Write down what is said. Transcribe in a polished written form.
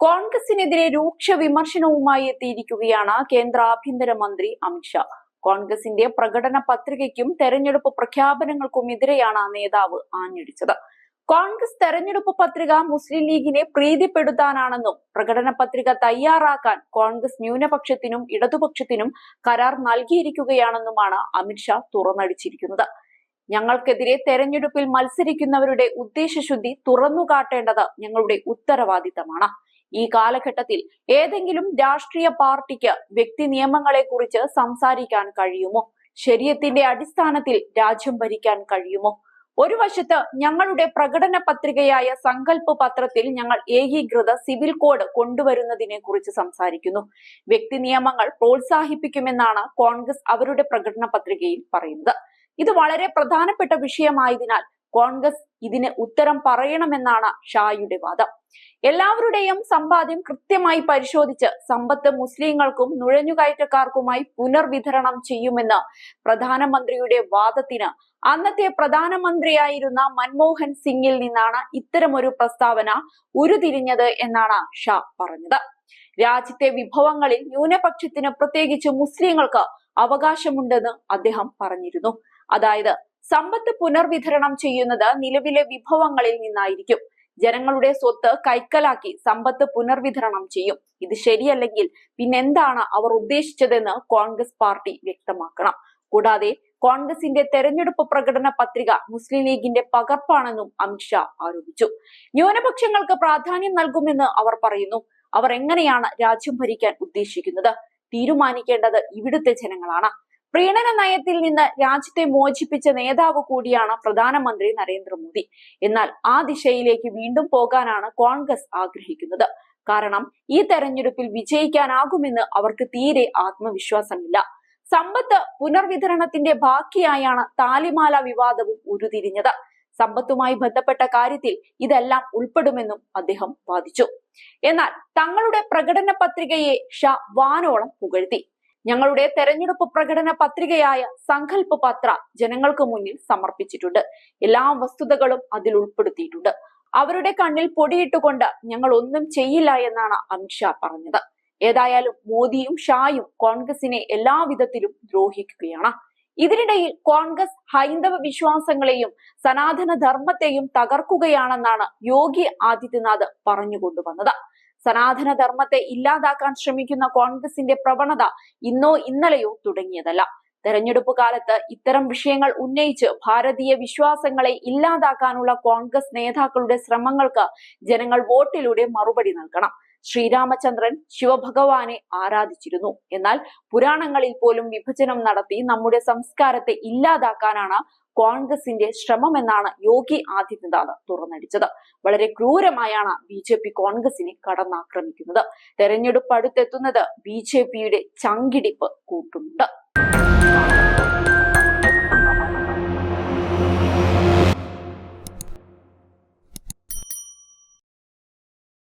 കോൺഗ്രസിനെതിരെ രൂക്ഷ വിമർശനവുമായി എത്തിയിരിക്കുകയാണ് കേന്ദ്ര ആഭ്യന്തരമന്ത്രി അമിത്ഷാ. കോൺഗ്രസിന്റെ പ്രകടന പത്രികയ്ക്കും തെരഞ്ഞെടുപ്പ് പ്രഖ്യാപനങ്ങൾക്കുമെതിരെയാണ് നേതാവ് ആഞ്ഞടിച്ചത്. കോൺഗ്രസ് തെരഞ്ഞെടുപ്പ് പത്രിക മുസ്ലിം ലീഗിനെ പ്രീതിപ്പെടുത്താനാണെന്നും പ്രകടന പത്രിക തയ്യാറാക്കാൻ കോൺഗ്രസ് ന്യൂനപക്ഷത്തിനും ഇടതുപക്ഷത്തിനും കരാർ നൽകിയിരിക്കുകയാണെന്നുമാണ് അമിത്ഷാ തുറന്നടിച്ചിരിക്കുന്നത്. ഞങ്ങൾക്കെതിരെ തെരഞ്ഞെടുപ്പിൽ മത്സരിക്കുന്നവരുടെ ഉദ്ദേശശുദ്ധി തുറന്നുകാട്ടേണ്ടത് ഞങ്ങളുടെ ഉത്തരവാദിത്തമാണ്. ഈ കാലഘട്ടത്തിൽ ഏതെങ്കിലും രാഷ്ട്രീയ പാർട്ടിക്ക് വ്യക്തി നിയമങ്ങളെ കുറിച്ച് സംസാരിക്കാൻ കഴിയുമോ? ശരീഅത്തിന്റെ അടിസ്ഥാനത്തിൽ രാജ്യം ഭരിക്കാൻ കഴിയുമോ? ഒരു വശത്ത് ഞങ്ങളുടെ പ്രകടന പത്രികയായ സങ്കല്പ് പത്രത്തിൽ ഞങ്ങൾ ഏകീകൃത സിവിൽ കോഡ് കൊണ്ടുവരുന്നതിനെ കുറിച്ച് സംസാരിക്കുന്നു. വ്യക്തി നിയമങ്ങൾ പ്രോത്സാഹിപ്പിക്കുമെന്നാണ് കോൺഗ്രസ് അവരുടെ പ്രകടന പത്രികയിൽ പറയുന്നത്. ഇത് വളരെ പ്രധാനപ്പെട്ട വിഷയമായതിനാൽ കോൺഗ്രസ് ഇതിന് ഉത്തരം പറയണമെന്നാണ് ഷായുടെ വാദം. എല്ലാവരുടെയും സമ്പാദ്യം കൃത്യമായി പരിശോധിച്ച് സമ്പത്ത് മുസ്ലിങ്ങൾക്കും നുഴഞ്ഞുകയറ്റക്കാർക്കുമായി പുനർവിതരണം ചെയ്യുമെന്ന് പ്രധാനമന്ത്രിയുടെ വാദത്തിന് അന്നത്തെ പ്രധാനമന്ത്രിയായിരുന്ന മൻമോഹൻ സിംഗിൽ നിന്നാണ് ഇത്തരമൊരു പ്രസ്താവന ഉരുതിരിഞ്ഞത് എന്നാണ് ഷാ പറഞ്ഞത്. രാജ്യത്തെ വിഭവങ്ങളിൽ ന്യൂനപക്ഷത്തിന് പ്രത്യേകിച്ച് മുസ്ലിങ്ങൾക്ക് അവകാശമുണ്ടെന്ന് അദ്ദേഹം പറഞ്ഞിരുന്നു. അതായത് സമ്പത്ത് പുനർവിതരണം ചെയ്യുന്നത് നിലവിലെ വിഭവങ്ങളിൽ നിന്നായിരിക്കും. ജനങ്ങളുടെ സ്വത്ത് കൈക്കലാക്കി സമ്പത്ത് പുനർവിതരണം ചെയ്യും. ഇത് ശരിയല്ലെങ്കിൽ പിന്നെന്താണ് അവർ ഉദ്ദേശിച്ചതെന്ന് കോൺഗ്രസ് പാർട്ടി വ്യക്തമാക്കണം. കൂടാതെ കോൺഗ്രസിന്റെ തെരഞ്ഞെടുപ്പ് പ്രകടന പത്രിക മുസ്ലിം ലീഗിന്റെ പകർപ്പാണെന്നും അമിത്ഷാ ആരോപിച്ചു. ന്യൂനപക്ഷങ്ങൾക്ക് പ്രാധാന്യം നൽകുമെന്ന് അവർ പറയുന്നു. അവർ എങ്ങനെയാണ് രാജ്യം ഭരിക്കാൻ ഉദ്ദേശിക്കുന്നത്? തീരുമാനിക്കേണ്ടത് ഇവിടുത്തെ ജനങ്ങളാണ്. പ്രീണന നയത്തിൽ നിന്ന് രാജ്യത്തെ മോചിപ്പിച്ച നേതാവ് കൂടിയാണ് പ്രധാനമന്ത്രി നരേന്ദ്രമോദി. എന്നാൽ ആ ദിശയിലേക്ക് വീണ്ടും പോകാനാണ് കോൺഗ്രസ് ആഗ്രഹിക്കുന്നത്. കാരണം ഈ തെരഞ്ഞെടുപ്പിൽ വിജയിക്കാനാകുമെന്ന് അവർക്ക് തീരെ ആത്മവിശ്വാസമില്ല. സമ്പത്ത് പുനർവിതരണത്തിന്റെ ബാക്കിയായാണ് താലിമാല വിവാദവും ഉരുതിരിഞ്ഞത്. സമ്പത്തുമായി ബന്ധപ്പെട്ട കാര്യത്തിൽ ഇതെല്ലാം ഉൾപ്പെടുമെന്നും അദ്ദേഹം വാദിച്ചു. എന്നാൽ തങ്ങളുടെ പ്രകടന പത്രികയെ ഷാ വാനോളം പുകഴ്ത്തി. ഞങ്ങളുടെ തെരഞ്ഞെടുപ്പ് പ്രകടന പത്രികയായ സങ്കല്പ് പത്ര ജനങ്ങൾക്ക് മുന്നിൽ സമർപ്പിച്ചിട്ടുണ്ട്. എല്ലാ വസ്തുതകളും അതിൽ ഉൾപ്പെടുത്തിയിട്ടുണ്ട്. അവരുടെ കണ്ണിൽ പൊടിയിട്ടുകൊണ്ട് ഞങ്ങൾ ഒന്നും ചെയ്യില്ല എന്നാണ് അമിത്ഷാ പറഞ്ഞത്. ഏതായാലും മോദിയും ഷായും കോൺഗ്രസിനെ എല്ലാവിധത്തിലും ദ്രോഹിക്കുകയാണ്. ഇതിനിടയിൽ കോൺഗ്രസ് ഹൈന്ദവ വിശ്വാസങ്ങളെയും സനാതന ധർമ്മത്തെയും തകർക്കുകയാണെന്നാണ് യോഗി ആദിത്യനാഥ് പറഞ്ഞുകൊണ്ടുവന്നത്. സനാതന ധർമ്മത്തെ ഇല്ലാതാക്കാൻ ശ്രമിക്കുന്ന കോൺഗ്രസിന്റെ പ്രവണത ഇന്നോ ഇന്നലെയോ തുടങ്ങിയതല്ല. തെരഞ്ഞെടുപ്പ് കാലത്ത് ഇത്തരം വിഷയങ്ങൾ ഉന്നയിച്ച് ഭാരതീയ വിശ്വാസങ്ങളെ ഇല്ലാതാക്കാനുള്ള കോൺഗ്രസ് നേതാക്കളുടെ ശ്രമങ്ങൾക്ക് ജനങ്ങൾ വോട്ടിലൂടെ മറുപടി നൽകണം. ശ്രീരാമചന്ദ്രൻ ശിവഭഗവാനെ ആരാധിച്ചിരുന്നു. എന്നാൽ പുരാണങ്ങളിൽ പോലും വിഭജനം നടത്തി നമ്മുടെ സംസ്കാരത്തെ ഇല്ലാതാക്കാനാണ് കോൺഗ്രസിന്റെ ശ്രമമെന്നാണ് യോഗി ആദിത്യനാഥ് തുറന്നടിച്ചത്. വളരെ ക്രൂരമായാണ് ബി കോൺഗ്രസിനെ കടന്നാക്രമിക്കുന്നത്. തെരഞ്ഞെടുപ്പ് അടുത്തെത്തുന്നത് ബി ചങ്കിടിപ്പ് കൂട്ടുന്നുണ്ട്.